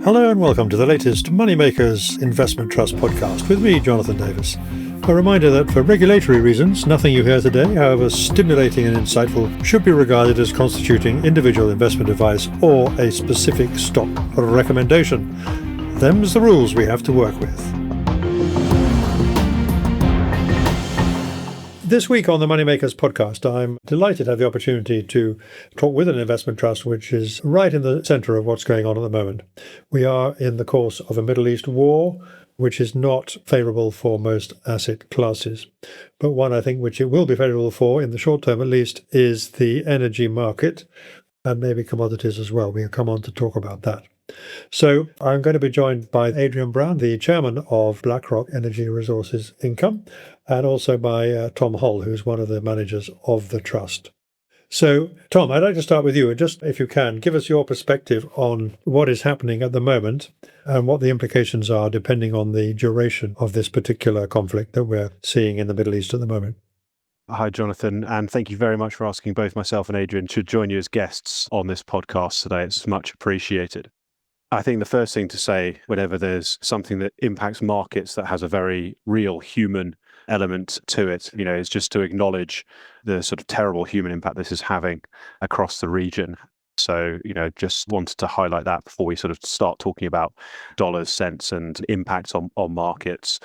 Hello and welcome to the latest Moneymakers Investment Trust podcast with me, Jonathan Davis. A reminder that for regulatory reasons, nothing you hear today, however stimulating and insightful, should be regarded as constituting individual investment advice or a specific stock recommendation. Them's the rules we have to work with. This week on the Moneymakers podcast, I'm delighted to have the opportunity to talk with an investment trust which is right in the centre of what's going on at the moment. We are in the course of a Middle East war, which is not favourable for most asset classes. But one I think which it will be favourable for, in the short term at least, is the energy market and maybe commodities as well. We'll come on to talk about that. So I'm going to be joined by Adrian Brown, the chairman of BlackRock Energy Resources Income, and also by Tom Holl, who's one of the managers of the trust. So, Tom, I'd like to start with you, and just, if you can, give us your perspective on what is happening at the moment and what the implications are depending on the duration of this particular conflict that we're seeing in the Middle East at the moment. Hi, Jonathan, and thank you very much for asking both myself and Adrian to join you as guests on this podcast today. It's much appreciated. I think the first thing to say, whenever there's something that impacts markets that has a very real human element to it, is just to acknowledge the sort of terrible human impact this is having across the region. So, just wanted to highlight that before we sort of start talking about dollars, cents, and impacts on markets.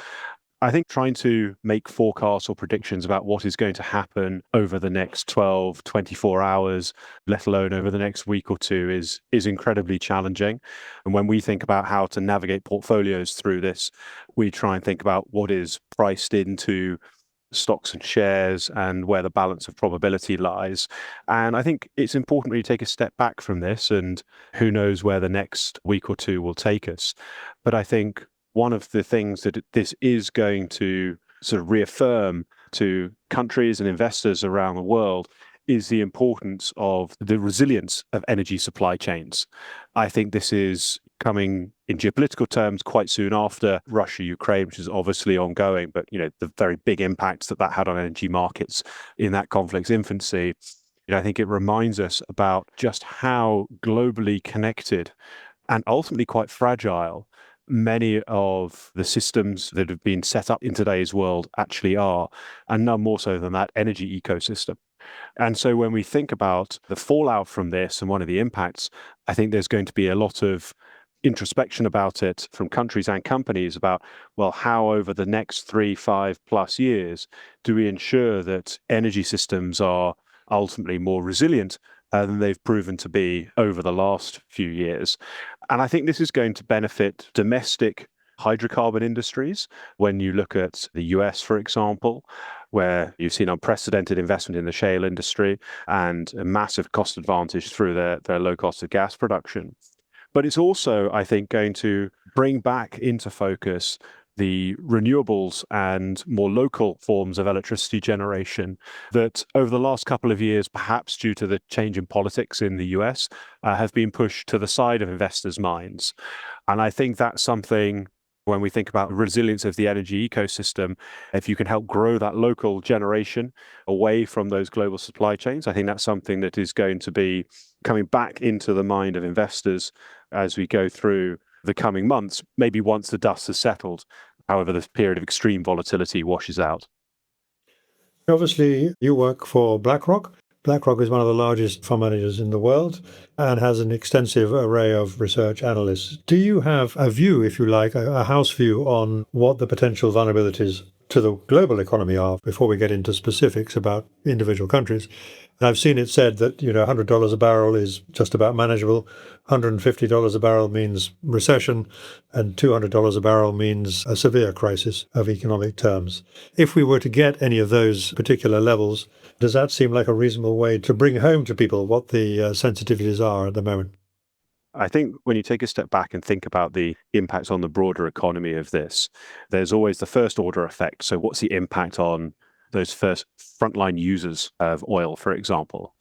I think trying to make forecasts or predictions about what is going to happen over the next 12, 24 hours, let alone over the next week or two, is incredibly challenging. And when we think about how to navigate portfolios through this, we try and think about what is priced into stocks and shares and where the balance of probability lies. And I think it's important when you take a step back from this, and who knows where the next week or two will take us. But I think one of the things that this is going to sort of reaffirm to countries and investors around the world is the importance of the resilience of energy supply chains. I think this is coming in geopolitical terms quite soon after Russia-Ukraine, which is obviously ongoing, but the very big impacts that had on energy markets in that conflict's infancy. I think it reminds us about just how globally connected and ultimately quite fragile many of the systems that have been set up in today's world actually are, and none more so than that energy ecosystem. And so when we think about the fallout from this and one of the impacts, I think there's going to be a lot of introspection about it from countries and companies about, well, how over the next 3-5+ years do we ensure that energy systems are ultimately more resilient than they've proven to be over the last few years. And I think this is going to benefit domestic hydrocarbon industries. When you look at the US, for example, where you've seen unprecedented investment in the shale industry and a massive cost advantage through their low cost of gas production. But it's also, I think, going to bring back into focus the renewables and more local forms of electricity generation that over the last couple of years, perhaps due to the change in politics in the US, have been pushed to the side of investors' minds. And I think that's something, when we think about the resilience of the energy ecosystem, if you can help grow that local generation away from those global supply chains, I think that's something that is going to be coming back into the mind of investors as we go through the coming months, maybe once the dust has settled, however this period of extreme volatility washes out. Obviously, you work for BlackRock. BlackRock is one of the largest fund managers in the world and has an extensive array of research analysts. Do you have a view, if you like, a house view on what the potential vulnerabilities to the global economy are before we get into specifics about individual countries? And I've seen it said that, $100 a barrel is just about manageable. $150 a barrel means recession, and $200 a barrel means a severe crisis of economic terms. If we were to get any of those particular levels, does that seem like a reasonable way to bring home to people what the sensitivities are at the moment? I think when you take a step back and think about the impacts on the broader economy of this, there's always the first order effect. So what's the impact on those first frontline users of oil, for example?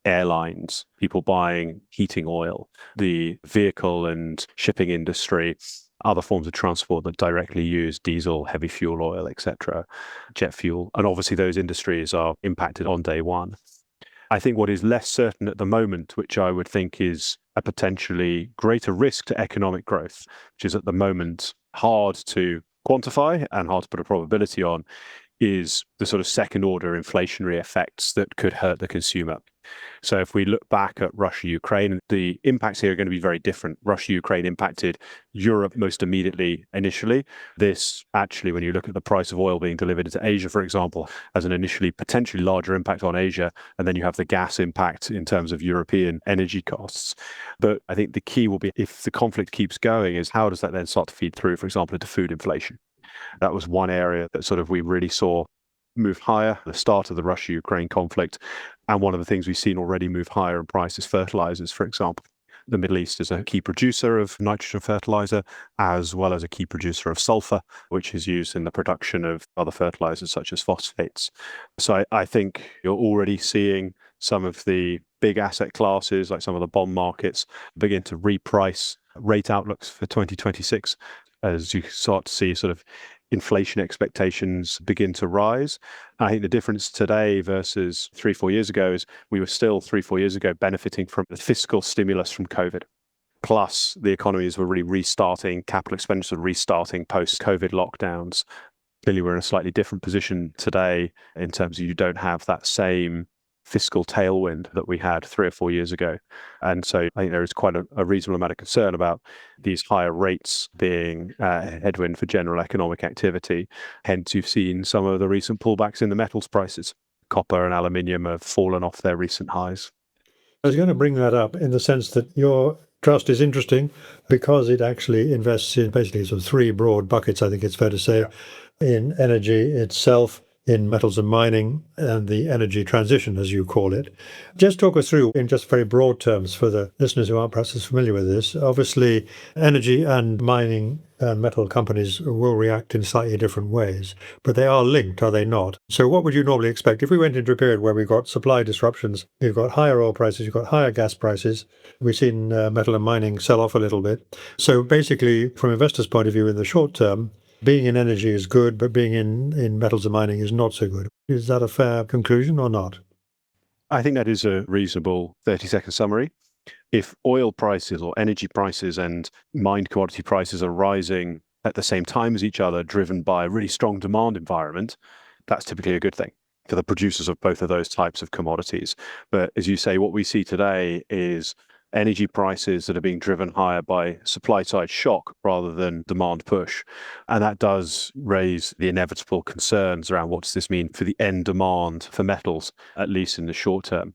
Airlines, people buying heating oil, the vehicle and shipping industry, other forms of transport that directly use diesel, heavy fuel oil, etc., jet fuel. And obviously those industries are impacted on day one. I think what is less certain at the moment, which I would think is a potentially greater risk to economic growth, which is at the moment hard to quantify and hard to put a probability on, is the sort of second order inflationary effects that could hurt the consumer. So if we look back at Russia-Ukraine, the impacts here are going to be very different. Russia-Ukraine impacted Europe most immediately initially. This actually, when you look at the price of oil being delivered into Asia, for example, has an initially potentially larger impact on Asia. And then you have the gas impact in terms of European energy costs. But I think the key will be, if the conflict keeps going, is how does that then start to feed through, for example, into food inflation? That was one area that sort of we really saw move higher at the start of the Russia-Ukraine conflict. And one of the things we've seen already move higher in price is fertilizers, for example. The Middle East is a key producer of nitrogen fertilizer, as well as a key producer of sulfur, which is used in the production of other fertilizers such as phosphates. So I think you're already seeing some of the big asset classes, like some of the bond markets, begin to reprice rate outlooks for 2026 as you start to see sort of inflation expectations begin to rise. I think the difference today versus 3-4 years ago is we were still 3-4 years ago benefiting from the fiscal stimulus from COVID. Plus, the economies were really restarting, capital expenditure restarting post-COVID lockdowns. Clearly, we're in a slightly different position today in terms of you don't have that same fiscal tailwind that we had 3 or 4 years ago. And so I think there is quite a reasonable amount of concern about these higher rates being a headwind for general economic activity. Hence, you've seen some of the recent pullbacks in the metals prices. Copper and aluminium have fallen off their recent highs. I was going to bring that up in the sense that your trust is interesting because it actually invests in basically sort of three broad buckets, I think it's fair to say, in energy itself, in metals and mining, and the energy transition, as you call it. Just talk us through, in just very broad terms, for the listeners who aren't perhaps as familiar with this. Obviously, energy and mining and metal companies will react in slightly different ways, but they are linked, are they not? So what would you normally expect if we went into a period where we've got supply disruptions, we've got higher oil prices, you've got higher gas prices, we've seen metal and mining sell off a little bit. So basically, from investors' point of view, in the short term, being in energy is good, but being in metals and mining is not so good. Is that a fair conclusion or not? I think that is a reasonable 30-second summary. If oil prices or energy prices and mined commodity prices are rising at the same time as each other, driven by a really strong demand environment, that's typically a good thing for the producers of both of those types of commodities. But as you say, what we see today is energy prices that are being driven higher by supply side shock rather than demand push. And that does raise the inevitable concerns around what does this mean for the end demand for metals, at least in the short term.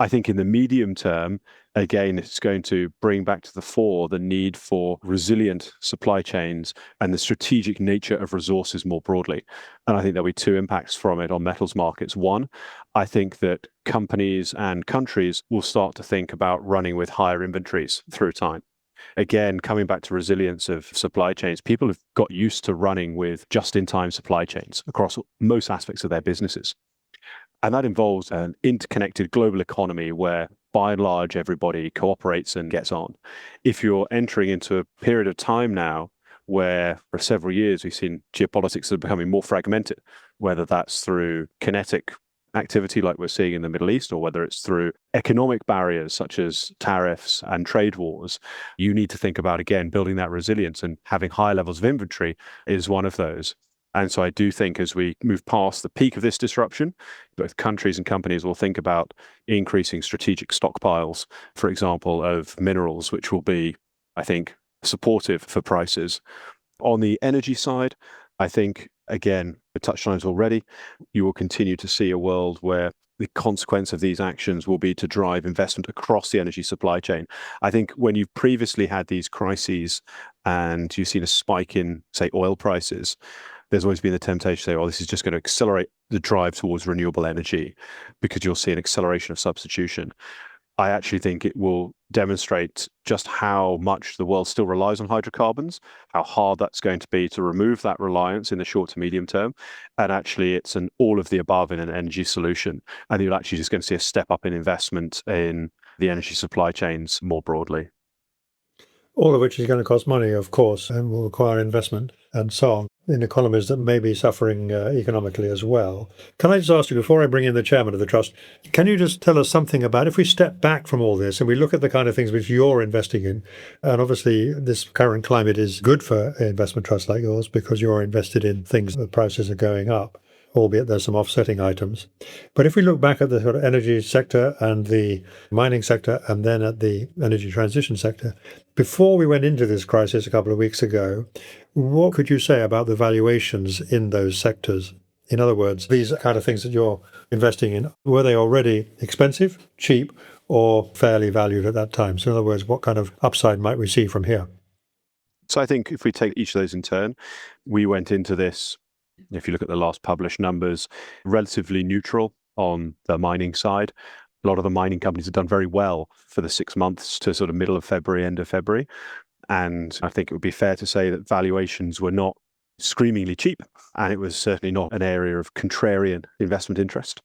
I think in the medium term, again, it's going to bring back to the fore the need for resilient supply chains and the strategic nature of resources more broadly. And I think there'll be two impacts from it on metals markets. One, I think that companies and countries will start to think about running with higher inventories through time. Again, coming back to resilience of supply chains, people have got used to running with just-in-time supply chains across most aspects of their businesses. And that involves an interconnected global economy where, by and large, everybody cooperates and gets on. If you're entering into a period of time now where, for several years, we've seen geopolitics that are becoming more fragmented, whether that's through kinetic activity like we're seeing in the Middle East, or whether it's through economic barriers such as tariffs and trade wars, you need to think about, again, building that resilience, and having high levels of inventory is one of those. And so I do think as we move past the peak of this disruption, both countries and companies will think about increasing strategic stockpiles, for example, of minerals, which will be, I think, supportive for prices. On the energy side, I think, again, we touched on it already, you will continue to see a world where the consequence of these actions will be to drive investment across the energy supply chain. I think when you've previously had these crises and you've seen a spike in, say, oil prices, there's always been the temptation to say, oh, this is just going to accelerate the drive towards renewable energy because you'll see an acceleration of substitution. I actually think it will demonstrate just how much the world still relies on hydrocarbons, how hard that's going to be to remove that reliance in the short to medium term. And actually, it's an all of the above in an energy solution. And you're actually just going to see a step up in investment in the energy supply chains more broadly. All of which is going to cost money, of course, and will require investment and so on. in economies that may be suffering economically as well. Can I just ask you, before I bring in the chairman of the trust, can you just tell us something about, if we step back from all this and we look at the kind of things which you're investing in, and obviously this current climate is good for investment trusts like yours because you're invested in things that prices are going up, albeit there's some offsetting items. But if we look back at the sort of energy sector and the mining sector and then at the energy transition sector, before we went into this crisis a couple of weeks ago, what could you say about the valuations in those sectors? In other words, these kind of things that you're investing in, were they already expensive, cheap, or fairly valued at that time? So in other words, what kind of upside might we see from here? So I think if we take each of those in turn, we went into this, if you look at the last published numbers, relatively neutral on the mining side. A lot of the mining companies have done very well for the 6 months to sort of middle of February, end of February. And I think it would be fair to say that valuations were not screamingly cheap, and it was certainly not an area of contrarian investment interest.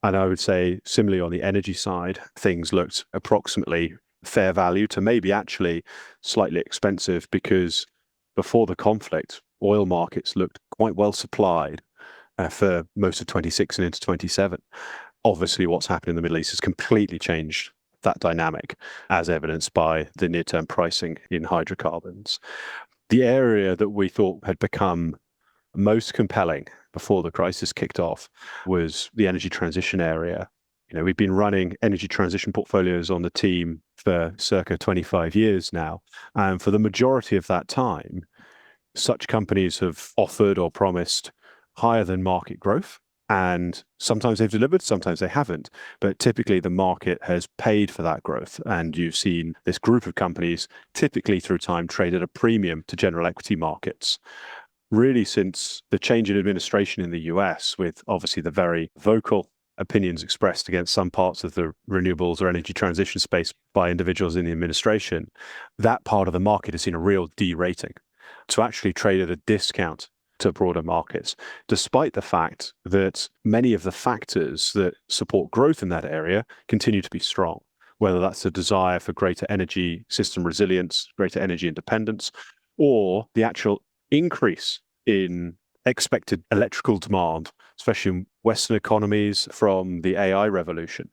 And I would say similarly on the energy side, things looked approximately fair value to maybe actually slightly expensive, because before the conflict, oil markets looked quite well supplied for most of 26 and into 27. Obviously, what's happened in the Middle East has completely changed that dynamic, as evidenced by the near-term pricing in hydrocarbons. The area that we thought had become most compelling before the crisis kicked off was the energy transition area. We've been running energy transition portfolios on the team for circa 25 years now. And for the majority of that time, such companies have offered or promised higher than market growth. And sometimes they've delivered, sometimes they haven't. But typically the market has paid for that growth. And you've seen this group of companies typically through time trade at a premium to general equity markets. Really, since the change in administration in the US, with obviously the very vocal opinions expressed against some parts of the renewables or energy transition space by individuals in the administration, that part of the market has seen a real derating to actually trade at a discount to broader markets, despite the fact that many of the factors that support growth in that area continue to be strong, whether that's a desire for greater energy system resilience, greater energy independence, or the actual increase in expected electrical demand, especially in Western economies from the AI revolution,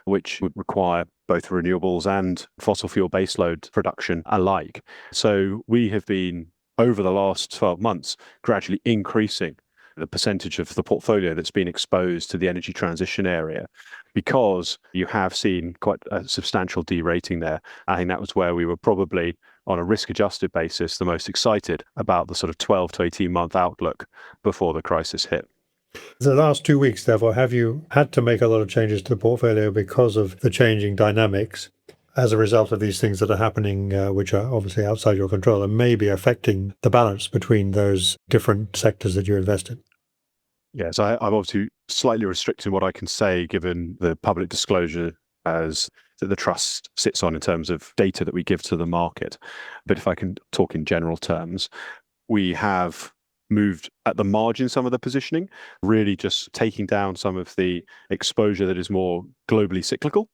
which would require both renewables and fossil fuel baseload production alike. So we have been, over the last 12 months, gradually increasing the percentage of the portfolio that's been exposed to the energy transition area, because you have seen quite a substantial derating there. I think that was where we were probably, on a risk-adjusted basis, the most excited about the sort of 12 to 18-month outlook before the crisis hit. The last 2 weeks, therefore, have you had to make a lot of changes to the portfolio because of the changing dynamics as a result of these things that are happening, which are obviously outside your control and may be affecting the balance between those different sectors that you invest in? Yes, I'm obviously slightly restricted in what I can say, given the public disclosure as that the trust sits on in terms of data that we give to the market. But if I can talk in general terms, we have moved at the margin some of the positioning, really just taking down some of the exposure that is more globally cyclical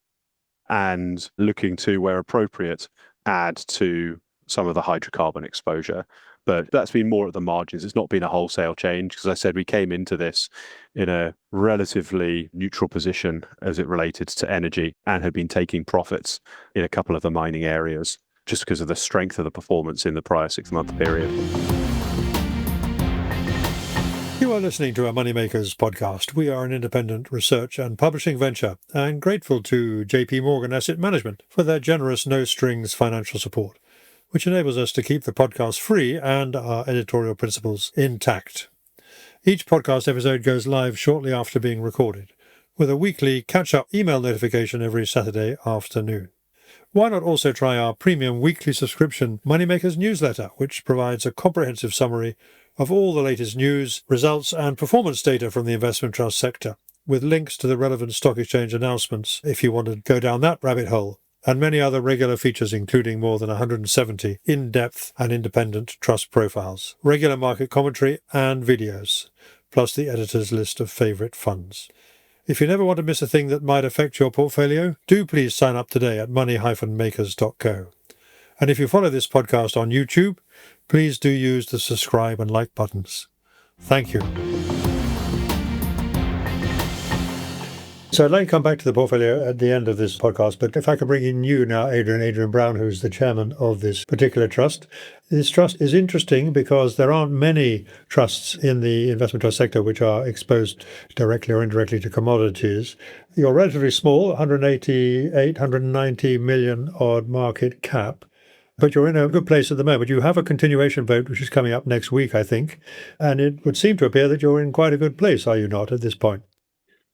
and looking to, where appropriate, add to some of the hydrocarbon exposure. But that's been more at the margins. It's not been a wholesale change, because I said we came into this in a relatively neutral position as it related to energy and had been taking profits in a couple of the mining areas just because of the strength of the performance in the prior 6-month period. You are listening to a Moneymakers podcast. We are an independent research and publishing venture, and grateful to JP Morgan Asset Management for their generous no-strings financial support, which enables us to keep the podcast free and our editorial principles intact. Each podcast episode goes live shortly after being recorded, with a weekly catch-up email notification every Saturday afternoon. Why not also try our premium weekly subscription Moneymakers newsletter, which provides a comprehensive summary of all the latest news, results and performance data from the investment trust sector, with links to the relevant stock exchange announcements if you want to go down that rabbit hole, and many other regular features, including more than 170 in-depth and independent trust profiles, regular market commentary and videos, plus the editor's list of favourite funds. If you never want to miss a thing that might affect your portfolio, do please sign up today at money-makers.co. And if you follow this podcast on YouTube, please do use the subscribe and like buttons. Thank you. So I'd like to come back to the portfolio at the end of this podcast, but if I could bring in you now, Adrian Brown, who's the chairman of this particular trust. This trust is interesting because there aren't many trusts in the investment trust sector which are exposed directly or indirectly to commodities. You're relatively small, 190 million odd market cap. But you're in a good place at the moment. You have a continuation vote, which is coming up next week, I think. And it would seem to appear that you're in quite a good place, are you not, at this point?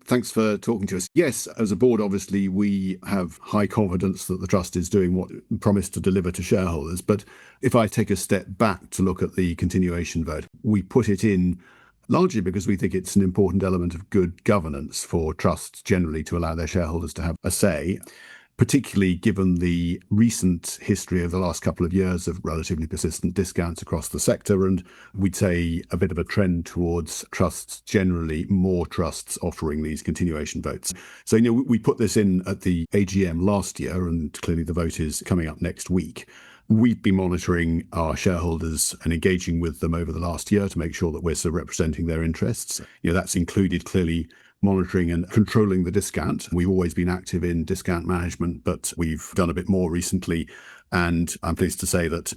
Thanks for talking to us. Yes, as a board, obviously, we have high confidence that the trust is doing what it promised to deliver to shareholders. But if I take a step back to look at the continuation vote, we put it in largely because we think it's an important element of good governance for trusts generally to allow their shareholders to have a say, particularly given the recent history of the last couple of years of relatively persistent discounts across the sector. And we'd say a bit of a trend towards trusts, generally more trusts offering these continuation votes. So, we put this in at the AGM last year, and clearly the vote is coming up next week. We've been monitoring our shareholders and engaging with them over the last year to make sure that we're still representing their interests. That's included clearly monitoring and controlling the discount. We've always been active in discount management, but we've done a bit more recently. And I'm pleased to say that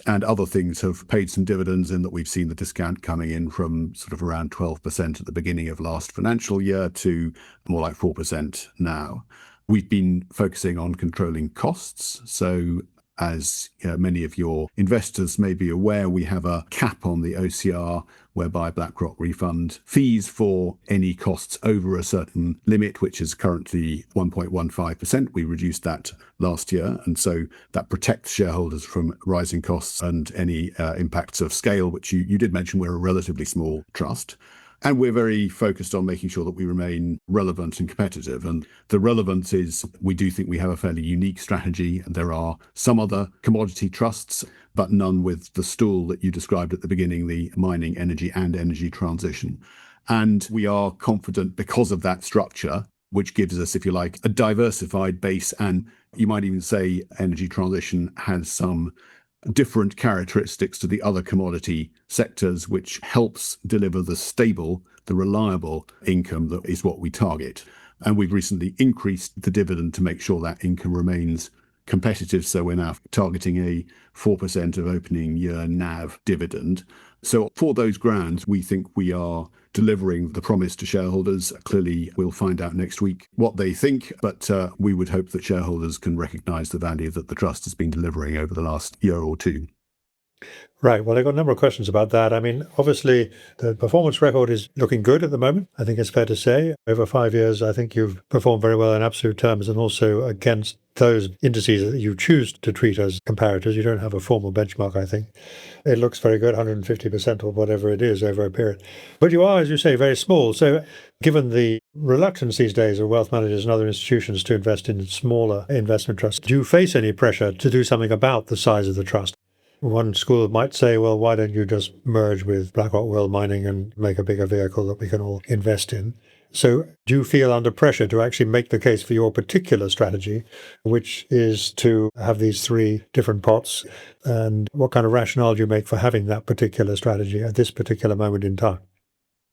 and other things have paid some dividends in that we've seen the discount coming in from sort of around 12% at the beginning of last financial year to more like 4% now. We've been focusing on controlling costs. So as many of your investors may be aware, we have a cap on the OCR whereby BlackRock refund fees for any costs over a certain limit, which is currently 1.15%. We reduced that last year. And so that protects shareholders from rising costs and any impacts of scale, which you did mention we're a relatively small trust. And we're very focused on making sure that we remain relevant and competitive. And the relevance is we do think we have a fairly unique strategy. There are some other commodity trusts, but none with the stool that you described at the beginning, the mining, energy and energy transition. And we are confident because of that structure, which gives us, if you like, a diversified base. And you might even say energy transition has some different characteristics to the other commodity sectors, which helps deliver the stable, the reliable income that is what we target. And we've recently increased the dividend to make sure that income remains competitive. So we're now targeting a 4% of opening year NAV dividend. So for those grounds, we think we are delivering the promise to shareholders. Clearly, we'll find out next week what they think, but we would hope that shareholders can recognise the value that the trust has been delivering over the last year or two. Right. Well, I've got a number of questions about that. I mean, obviously, the performance record is looking good at the moment. I think it's fair to say. Over 5 years, I think you've performed very well in absolute terms and also against those indices that you choose to treat as comparators. You don't have a formal benchmark, I think. It looks very good, 150% or whatever it is over a period. But you are, as you say, very small. So given the reluctance these days of wealth managers and other institutions to invest in smaller investment trusts, do you face any pressure to do something about the size of the trust? One school might say, well, why don't you just merge with BlackRock World Mining and make a bigger vehicle that we can all invest in? So do you feel under pressure to actually make the case for your particular strategy, which is to have these three different pots? And what kind of rationale do you make for having that particular strategy at this particular moment in time?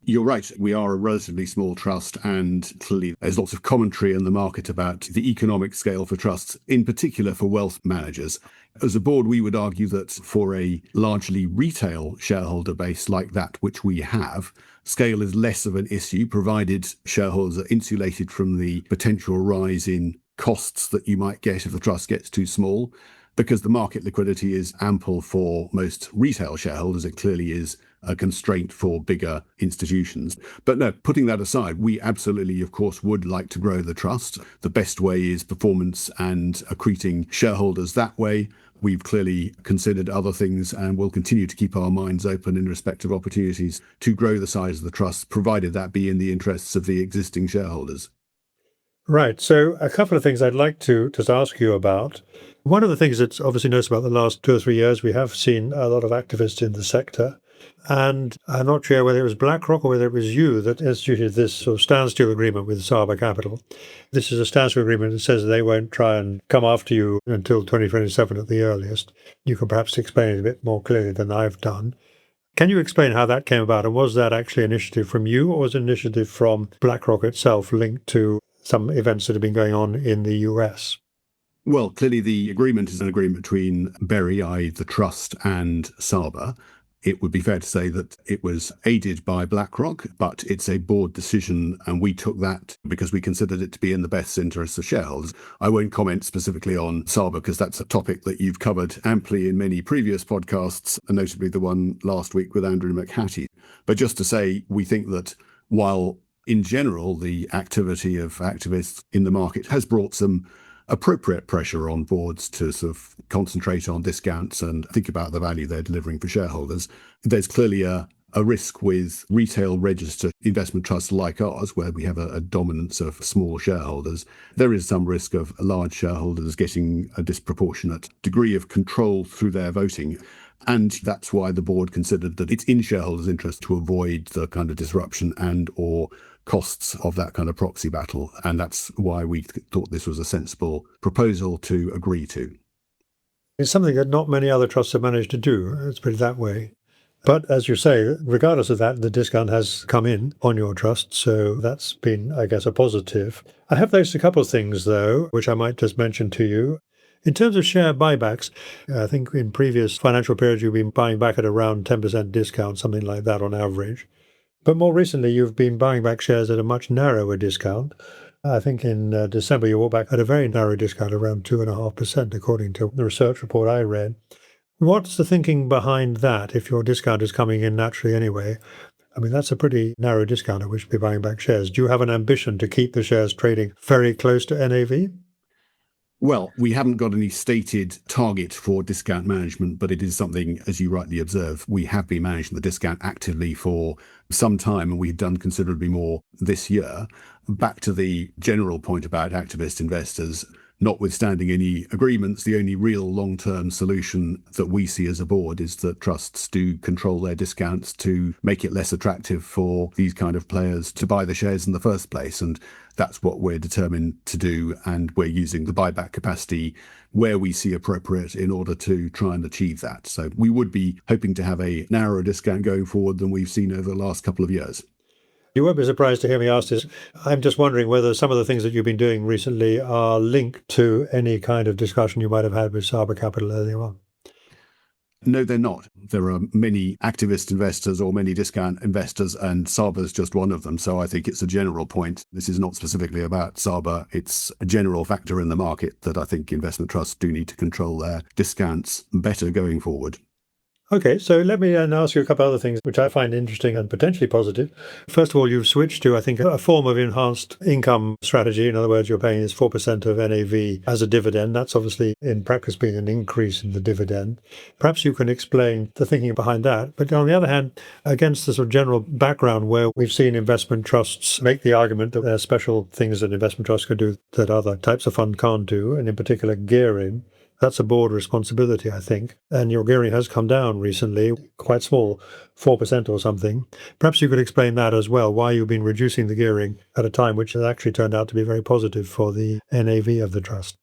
You're right. We are a relatively small trust, and clearly there's lots of commentary in the market about the economic scale for trusts, in particular for wealth managers. As a board, we would argue that for a largely retail shareholder base like that which we have, scale is less of an issue, provided shareholders are insulated from the potential rise in costs that you might get if the trust gets too small. Because the market liquidity is ample for most retail shareholders, it clearly is a constraint for bigger institutions. But no, putting that aside, we absolutely, of course, would like to grow the trust. The best way is performance and accreting shareholders that way. We've clearly considered other things and will continue to keep our minds open in respect of opportunities to grow the size of the trust, provided that be in the interests of the existing shareholders. Right. So a couple of things I'd like to just ask you about. One of the things that's obviously noticed about the last 2 or 3 years, we have seen a lot of activists in the sector And I'm not sure whether it was BlackRock or whether it was you that instituted this sort of standstill agreement with Saba Capital. This is a standstill agreement that says they won't try and come after you until 2027 at the earliest. You can perhaps explain it a bit more clearly than I've done. Can you explain how that came about? And was that actually an initiative from you, or was it an initiative from BlackRock itself linked to some events that have been going on in the US? Well, clearly the agreement is an agreement between BERI, i.e. the trust, and Saba. It would be fair to say that it was aided by BlackRock, but it's a board decision, and we took that because we considered it to be in the best interests of shareholders. I won't comment specifically on Saba because that's a topic that you've covered amply in many previous podcasts, and notably the one last week with Andrew McHattie. But just to say, we think that while in general the activity of activists in the market has brought some appropriate pressure on boards to sort of concentrate on discounts and think about the value they're delivering for shareholders, there's clearly a risk with retail registered investment trusts like ours, where we have a dominance of small shareholders. There is some risk of large shareholders getting a disproportionate degree of control through their voting. And that's why the board considered that it's in shareholders' interest to avoid the kind of disruption and or costs of that kind of proxy battle. And that's why we thought this was a sensible proposal to agree to. It's something that not many other trusts have managed to do, let's put it that way. But as you say, regardless of that, the discount has come in on your trust. So that's been, I guess, a positive. I have noticed a couple of things, though, which I might just mention to you. In terms of share buybacks, I think in previous financial periods, you've been buying back at around 10% discount, something like that on average. But more recently, you've been buying back shares at a much narrower discount. I think in December, you bought back at a very narrow discount, around 2.5%, according to the research report I read. What's the thinking behind that, if your discount is coming in naturally anyway? I mean, that's a pretty narrow discount at which to be buying back shares. Do you have an ambition to keep the shares trading very close to NAV? Well, we haven't got any stated target for discount management, but it is something, as you rightly observe, we have been managing the discount actively for some time, and we've done considerably more this year. Back to the general point about activist investors, notwithstanding any agreements, the only real long-term solution that we see as a board is that trusts do control their discounts to make it less attractive for these kind of players to buy the shares in the first place. And that's what we're determined to do. And we're using the buyback capacity where we see appropriate in order to try and achieve that. So we would be hoping to have a narrower discount going forward than we've seen over the last couple of years. You won't be surprised to hear me ask this. I'm just wondering whether some of the things that you've been doing recently are linked to any kind of discussion you might have had with Saba Capital earlier on. No, they're not. There are many activist investors or many discount investors, and Saba's just one of them. So I think it's a general point. This is not specifically about Saba. It's a general factor in the market that I think investment trusts do need to control their discounts better going forward. Okay, so let me ask you a couple other things which I find interesting and potentially positive. First of all, you've switched to, I think, a form of enhanced income strategy. In other words, you're paying this 4% of NAV as a dividend. That's obviously in practice being an increase in the dividend. Perhaps you can explain the thinking behind that. But on the other hand, against the sort of general background where we've seen investment trusts make the argument that there are special things that investment trusts can do that other types of fund can't do, and in particular gearing. That's a board responsibility, I think. And your gearing has come down recently, quite small, 4% or something. Perhaps you could explain that as well, why you've been reducing the gearing at a time which has actually turned out to be very positive for the NAV of the trust.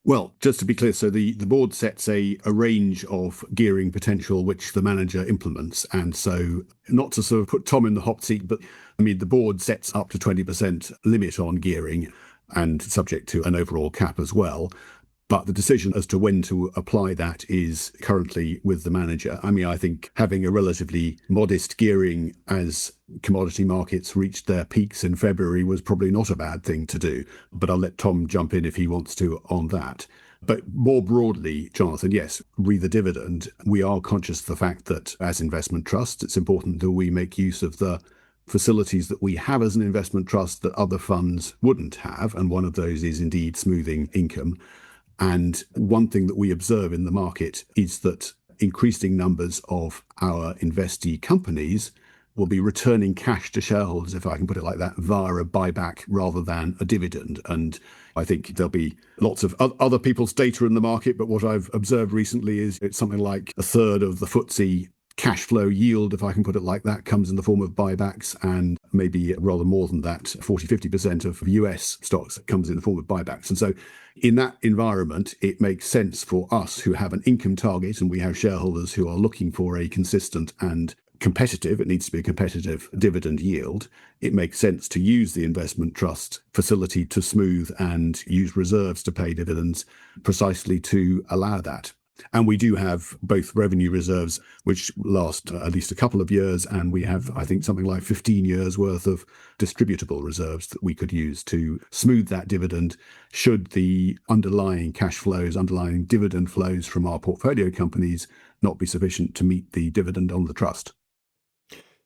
Well, just to be clear, so the board sets a range of gearing potential which the manager implements. And so not to sort of put Tom in the hot seat, but I mean, the board sets up to 20% limit on gearing and subject to an overall cap as well. But the decision as to when to apply that is currently with the manager. I mean, I think having a relatively modest gearing as commodity markets reached their peaks in February was probably not a bad thing to do. But I'll let Tom jump in if he wants to on that. But more broadly, Jonathan, yes, re the dividend, we are conscious of the fact that as investment trusts, it's important that we make use of the facilities that we have as an investment trust that other funds wouldn't have. And one of those is indeed smoothing income. And one thing that we observe in the market is that increasing numbers of our investee companies will be returning cash to shareholders, if I can put it like that, via a buyback rather than a dividend. And I think there'll be lots of other people's data in the market, but what I've observed recently is it's something like a third of the FTSE cash flow yield, if I can put it like that, comes in the form of buybacks, and maybe rather more than that, 40-50% of US stocks comes in the form of buybacks. And so in that environment, it makes sense for us who have an income target, and we have shareholders who are looking for a consistent and competitive, it needs to be a competitive dividend yield. It makes sense to use the investment trust facility to smooth and use reserves to pay dividends precisely to allow that. And we do have both revenue reserves, which last at least a couple of years, and we have, I think, something like 15 years worth of distributable reserves that we could use to smooth that dividend should the underlying cash flows, underlying dividend flows from our portfolio companies not be sufficient to meet the dividend on the trust.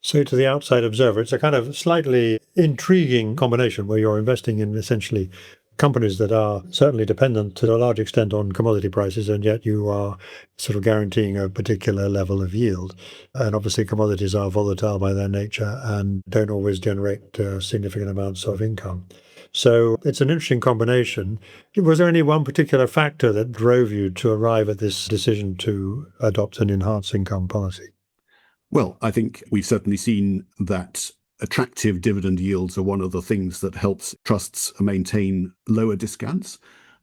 So to the outside observer, it's a kind of slightly intriguing combination where you're investing in essentially companies that are certainly dependent to a large extent on commodity prices, and yet you are sort of guaranteeing a particular level of yield. And obviously commodities are volatile by their nature and don't always generate significant amounts of income. So it's an interesting combination. Was there any one particular factor that drove you to arrive at this decision to adopt an enhanced income policy? Well, I think we've certainly seen that attractive dividend yields are one of the things that helps trusts maintain lower discounts.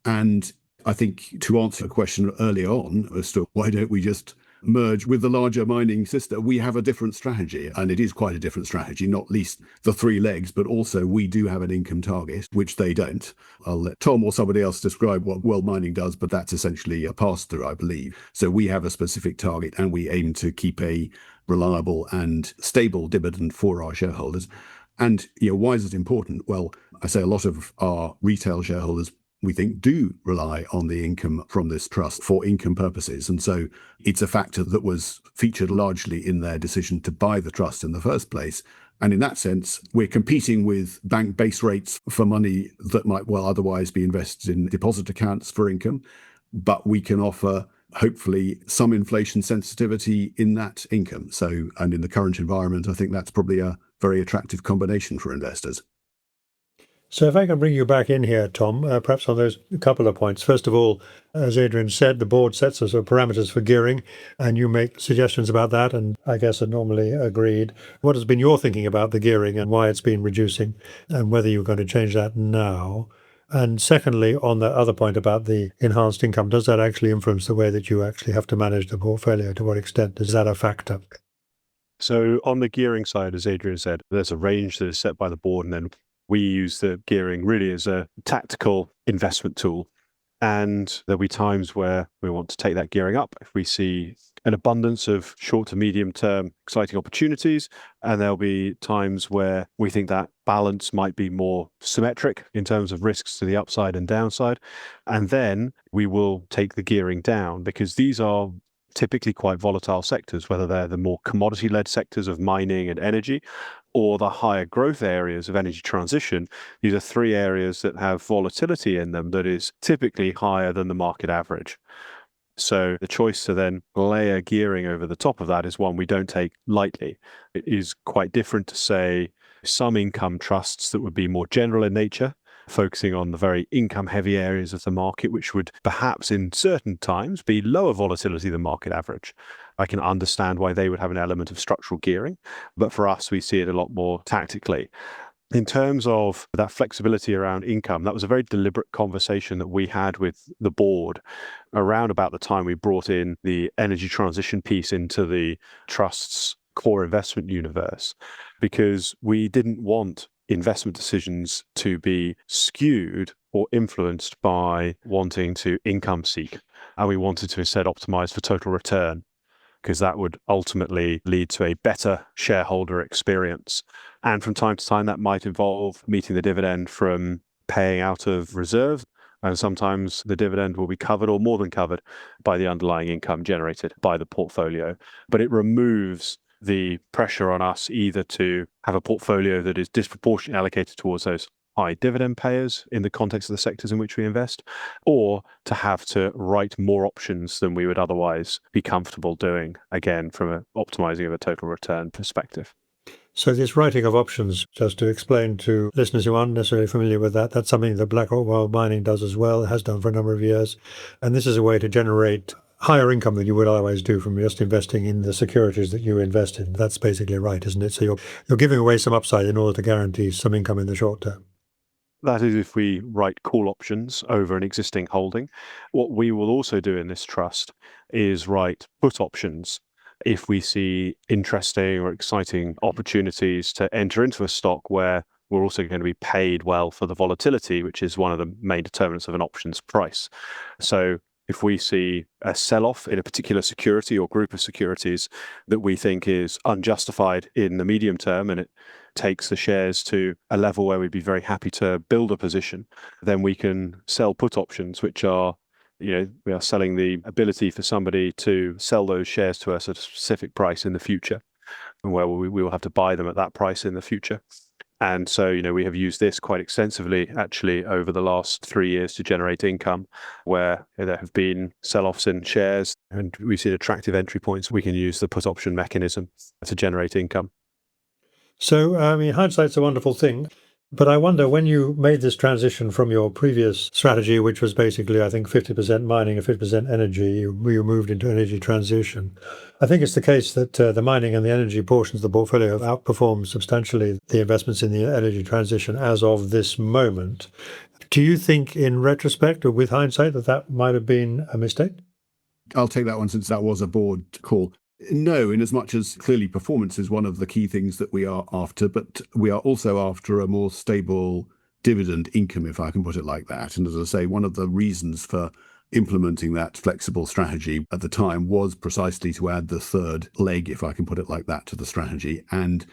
And I think to answer a question earlier on as to why don't we just merge with the larger mining sister, we have a different strategy, and it is quite a different strategy, not least the three legs, but also we do have an income target, which they don't. I'll let Tom or somebody else describe what World Mining does, but that's essentially a pass-through, I believe. So we have a specific target, and we aim to keep a reliable and stable dividend for our shareholders. And why is it important? Well, I say a lot of our retail shareholders, we think, do rely on the income from this trust for income purposes. And so it's a factor that was featured largely in their decision to buy the trust in the first place. And in that sense, we're competing with bank base rates for money that might well otherwise be invested in deposit accounts for income. But we can offer, hopefully, some inflation sensitivity in that income. So, and in the current environment, I think that's probably a very attractive combination for investors. So if I can bring you back in here, Tom, perhaps on those couple of points. First of all, as Adrian said, the board sets us parameters for gearing, and you make suggestions about that, and I guess are normally agreed. What has been your thinking about the gearing and why it's been reducing, and whether you're going to change that now? And secondly, on the other point about the enhanced income, does that actually influence the way that you actually have to manage the portfolio? To what extent is that a factor? So on the gearing side, as Adrian said, there's a range that is set by the board, and then we use the gearing really as a tactical investment tool. And there'll be times where we want to take that gearing up if we see an abundance of short to medium term exciting opportunities. And there'll be times where we think that balance might be more symmetric in terms of risks to the upside and downside. And then we will take the gearing down, because these are typically quite volatile sectors, whether they're the more commodity-led sectors of mining and energy, or the higher growth areas of energy transition. These are three areas that have volatility in them that is typically higher than the market average. So the choice to then layer gearing over the top of that is one we don't take lightly. It is quite different to, say, some income trusts that would be more general in nature, focusing on the very income-heavy areas of the market, which would perhaps in certain times be lower volatility than market average. I can understand why they would have an element of structural gearing, but for us, we see it a lot more tactically. In terms of that flexibility around income, that was a very deliberate conversation that we had with the board around about the time we brought in the energy transition piece into the trust's core investment universe, because we didn't want investment decisions to be skewed or influenced by wanting to income seek. And we wanted to instead optimize for total return, because that would ultimately lead to a better shareholder experience. And from time to time, that might involve meeting the dividend from paying out of reserves. And sometimes the dividend will be covered or more than covered by the underlying income generated by the portfolio. But it removes the pressure on us either to have a portfolio that is disproportionately allocated towards those high dividend payers in the context of the sectors in which we invest, or to have to write more options than we would otherwise be comfortable doing, again, from an optimizing of a total return perspective. So this writing of options, just to explain to listeners who aren't necessarily familiar with that, that's something that BlackRock World Mining does as well, has done for a number of years. And this is a way to generate higher income than you would otherwise do from just investing in the securities that you invest in. That's basically right, isn't it? So you're giving away some upside in order to guarantee some income in the short term. That is if we write call options over an existing holding. What we will also do in this trust is write put options if we see interesting or exciting opportunities to enter into a stock where we're also going to be paid well for the volatility, which is one of the main determinants of an options price. So if we see a sell-off in a particular security or group of securities that we think is unjustified in the medium term, and it takes the shares to a level where we'd be very happy to build a position, then we can sell put options, which are, we are selling the ability for somebody to sell those shares to us at a specific price in the future, and where we will have to buy them at that price in the future. And so, we have used this quite extensively, actually, over the last 3 years to generate income, where there have been sell-offs in shares, and we've seen attractive entry points. We can use the put option mechanism to generate income. So, hindsight's a wonderful thing. But I wonder, when you made this transition from your previous strategy, which was basically, I think, 50% mining and 50% energy, you moved into energy transition. I think it's the case that the mining and the energy portions of the portfolio have outperformed substantially the investments in the energy transition as of this moment. Do you think, in retrospect or with hindsight, that might have been a mistake? I'll take that one since that was a board call. No, in as much as clearly performance is one of the key things that we are after, but we are also after a more stable dividend income, if I can put it like that. And as I say, one of the reasons for implementing that flexible strategy at the time was precisely to add the third leg, if I can put it like that, to the strategy, and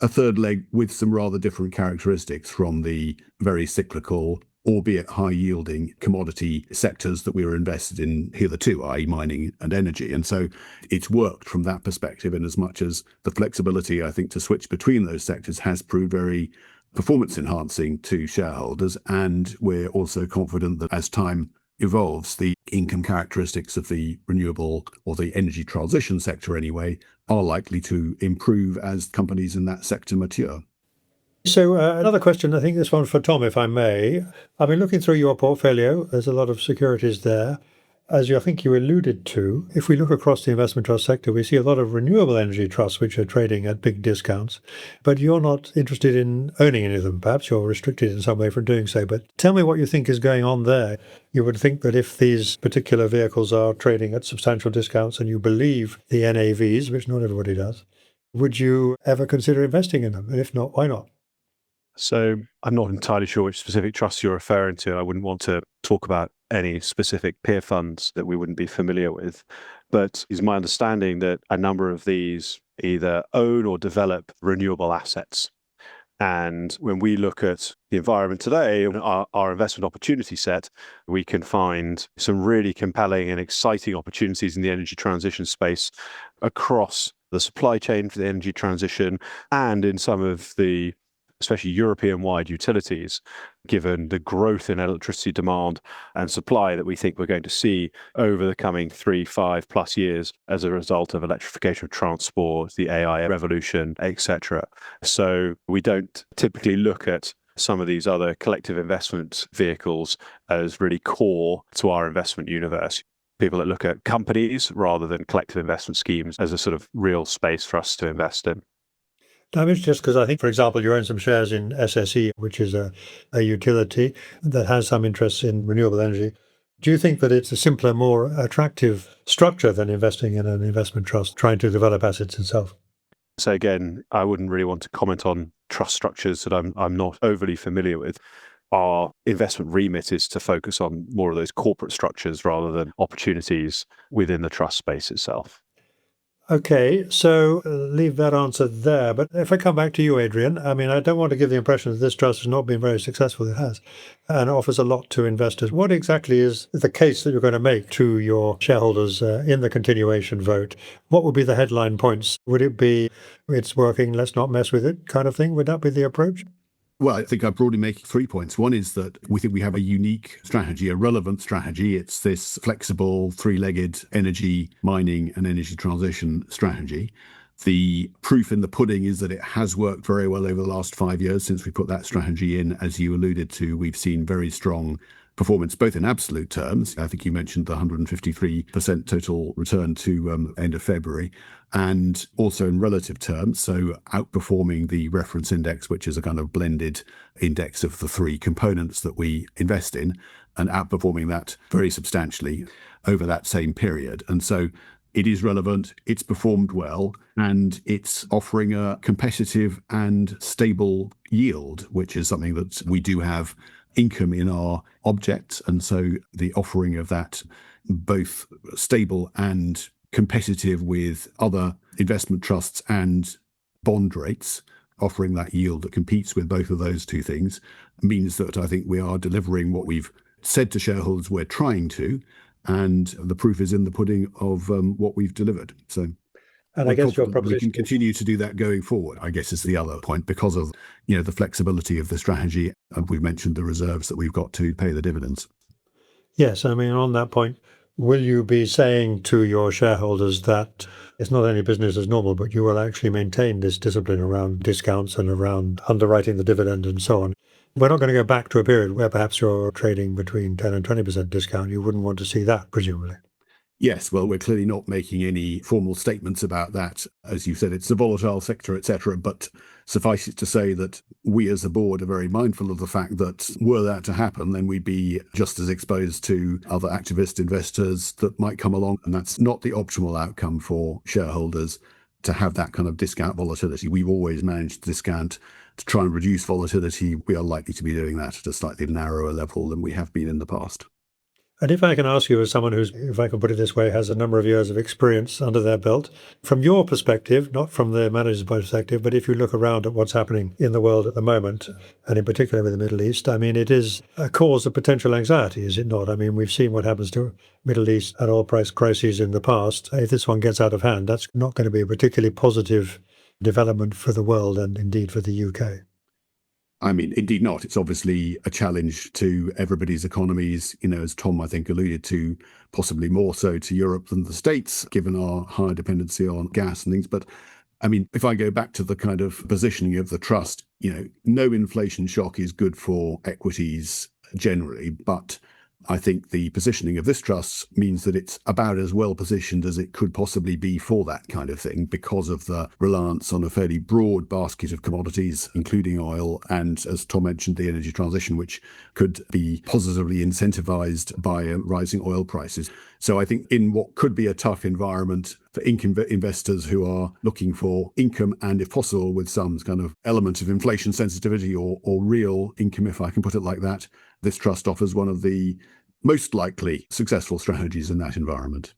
a third leg with some rather different characteristics from the very cyclical, albeit high-yielding commodity sectors that we were invested in hitherto, i.e. mining and energy. And so it's worked from that perspective, in as much as the flexibility, I think, to switch between those sectors has proved very performance-enhancing to shareholders. And we're also confident that as time evolves, the income characteristics of the renewable or the energy transition sector anyway are likely to improve as companies in that sector mature. So another question, I think this one for Tom, if I may. I've been looking through your portfolio. There's a lot of securities there. As I think you alluded to, if we look across the investment trust sector, we see a lot of renewable energy trusts which are trading at big discounts. But you're not interested in owning any of them. Perhaps you're restricted in some way from doing so. But tell me what you think is going on there. You would think that if these particular vehicles are trading at substantial discounts and you believe the NAVs, which not everybody does, would you ever consider investing in them? And if not, why not? So I'm not entirely sure which specific trusts you're referring to. I wouldn't want to talk about any specific peer funds that we wouldn't be familiar with. But it's my understanding that a number of these either own or develop renewable assets. And when we look at the environment today, our investment opportunity set, we can find some really compelling and exciting opportunities in the energy transition space across the supply chain for the energy transition and in some of the especially European-wide utilities, given the growth in electricity demand and supply that we think we're going to see over the coming 3-5+ years as a result of electrification of transport, the AI revolution, etc. So we don't typically look at some of these other collective investment vehicles as really core to our investment universe. People that look at companies rather than collective investment schemes as a sort of real space for us to invest in. I'm interested because I think, for example, you own some shares in SSE, which is a utility that has some interest in renewable energy. Do you think that it's a simpler, more attractive structure than investing in an investment trust trying to develop assets itself? So again, I wouldn't really want to comment on trust structures that I'm not overly familiar with. Our investment remit is to focus on more of those corporate structures rather than opportunities within the trust space itself. Okay, so leave that answer there. But if I come back to you, Adrian, I don't want to give the impression that this trust has not been very successful. It has, and offers a lot to investors. What exactly is the case that you're going to make to your shareholders in the continuation vote? What would be the headline points? Would it be, it's working, let's not mess with it kind of thing? Would that be the approach? Well, I think I broadly make 3 points. One is that we think we have a unique strategy, a relevant strategy. It's this flexible, three-legged energy mining and energy transition strategy. The proof in the pudding is that it has worked very well over the last 5 years since we put that strategy in. As you alluded to, we've seen very strong performance, both in absolute terms. I think you mentioned the 153% total return to end of February, and also in relative terms, so outperforming the reference index, which is a kind of blended index of the three components that we invest in, and outperforming that very substantially over that same period. And so it is relevant, it's performed well, and it's offering a competitive and stable yield, which is something that we do have income in our objects. And so the offering of that, both stable and competitive with other investment trusts and bond rates, offering that yield that competes with both of those two things, means that I think we are delivering what we've said to shareholders we're trying to, and the proof is in the pudding of what we've delivered. So, and I guess your proposition, we can continue to do that going forward, I guess, is the other point, because of the flexibility of the strategy, and we've mentioned the reserves that we've got to pay the dividends. Yes, I mean, on that point, will you be saying to your shareholders that it's not only business as normal, but you will actually maintain this discipline around discounts and around underwriting the dividend and so on? We're not going to go back to a period where perhaps you're trading between 10 and 20% discount. You wouldn't want to see that, presumably. Yes, well, we're clearly not making any formal statements about that. As you said, it's a volatile sector, etc. But suffice it to say that we as a board are very mindful of the fact that were that to happen, then we'd be just as exposed to other activist investors that might come along. And that's not the optimal outcome for shareholders, to have that kind of discount volatility. We've always managed discount to try and reduce volatility. We are likely to be doing that at a slightly narrower level than we have been in the past. And if I can ask you, as someone who's, if I can put it this way, has a number of years of experience under their belt, from your perspective, not from the manager's perspective, but if you look around at what's happening in the world at the moment, and in particular with the Middle East, I mean, it is a cause of potential anxiety, is it not? I mean, we've seen what happens to Middle East and oil price crises in the past. If this one gets out of hand, that's not going to be a particularly positive development for the world and indeed for the UK. I mean, indeed not. It's obviously a challenge to everybody's economies, as Tom, I think, alluded to, possibly more so to Europe than the States, given our higher dependency on gas and things. But I mean, if I go back to the kind of positioning of the trust, no inflation shock is good for equities generally, but I think the positioning of this trust means that it's about as well positioned as it could possibly be for that kind of thing, because of the reliance on a fairly broad basket of commodities, including oil, and, as Tom mentioned, the energy transition, which could be positively incentivized by rising oil prices. So I think in what could be a tough environment for income investors who are looking for income, and if possible with some kind of element of inflation sensitivity or real income, if I can put it like that, this trust offers one of the most likely successful strategies in that environment.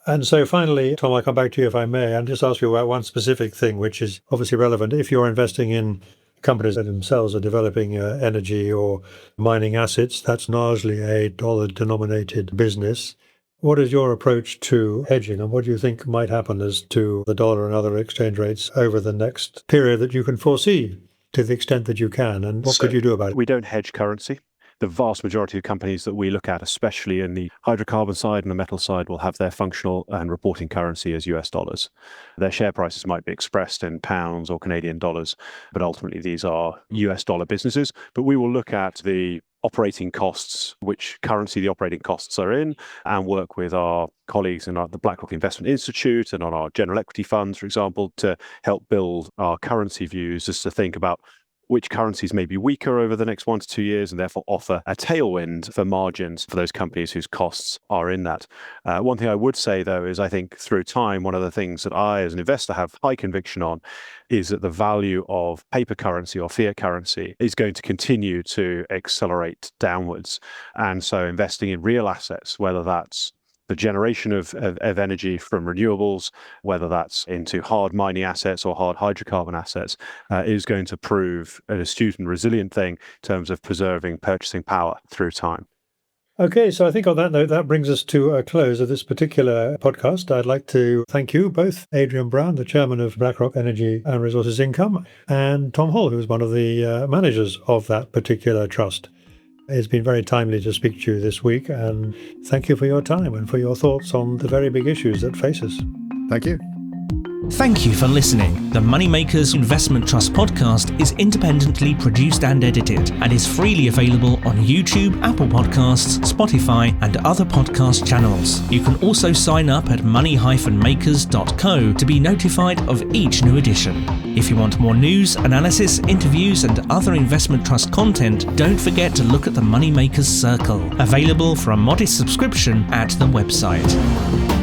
And so finally, Tom, I'll come back to you if I may, and just ask you about one specific thing, which is obviously relevant. If you're investing in companies that themselves are developing energy or mining assets, that's largely a dollar-denominated business. What is your approach to hedging, and what do you think might happen as to the dollar and other exchange rates over the next period that you can foresee, to the extent that you can, and what could you do about it? We don't hedge currency. The vast majority of companies that we look at, especially in the hydrocarbon side and the metal side, will have their functional and reporting currency as US dollars. Their share prices might be expressed in pounds or Canadian dollars, but ultimately these are US dollar businesses. But we will look at the operating costs, which currency the operating costs are in, and work with our colleagues in the BlackRock Investment Institute and on our general equity funds, for example, to help build our currency views, just to think about which currencies may be weaker over the next 1 to 2 years, and therefore offer a tailwind for margins for those companies whose costs are in that. One thing I would say, though, is I think through time, one of the things that I, as an investor, have high conviction on is that the value of paper currency or fiat currency is going to continue to accelerate downwards. And so investing in real assets, whether that's the generation of energy from renewables, whether that's into hard mining assets or hard hydrocarbon assets, is going to prove an astute and resilient thing in terms of preserving purchasing power through time. Okay, so I think on that note, that brings us to a close of this particular podcast. I'd like to thank you both, Adrian Brown, the chairman of BlackRock Energy and Resources Income, and Tom Holl, who is one of the managers of that particular trust. It's been very timely to speak to you this week, and thank you for your time and for your thoughts on the very big issues that face us. Thank you. Thank you for listening. The Moneymakers Investment Trust podcast is independently produced and edited and is freely available on YouTube, Apple Podcasts, Spotify, and other podcast channels. You can also sign up at money-makers.co to be notified of each new edition. If you want more news, analysis, interviews, and other investment trust content, don't forget to look at the Moneymakers Circle, available for a modest subscription at the website.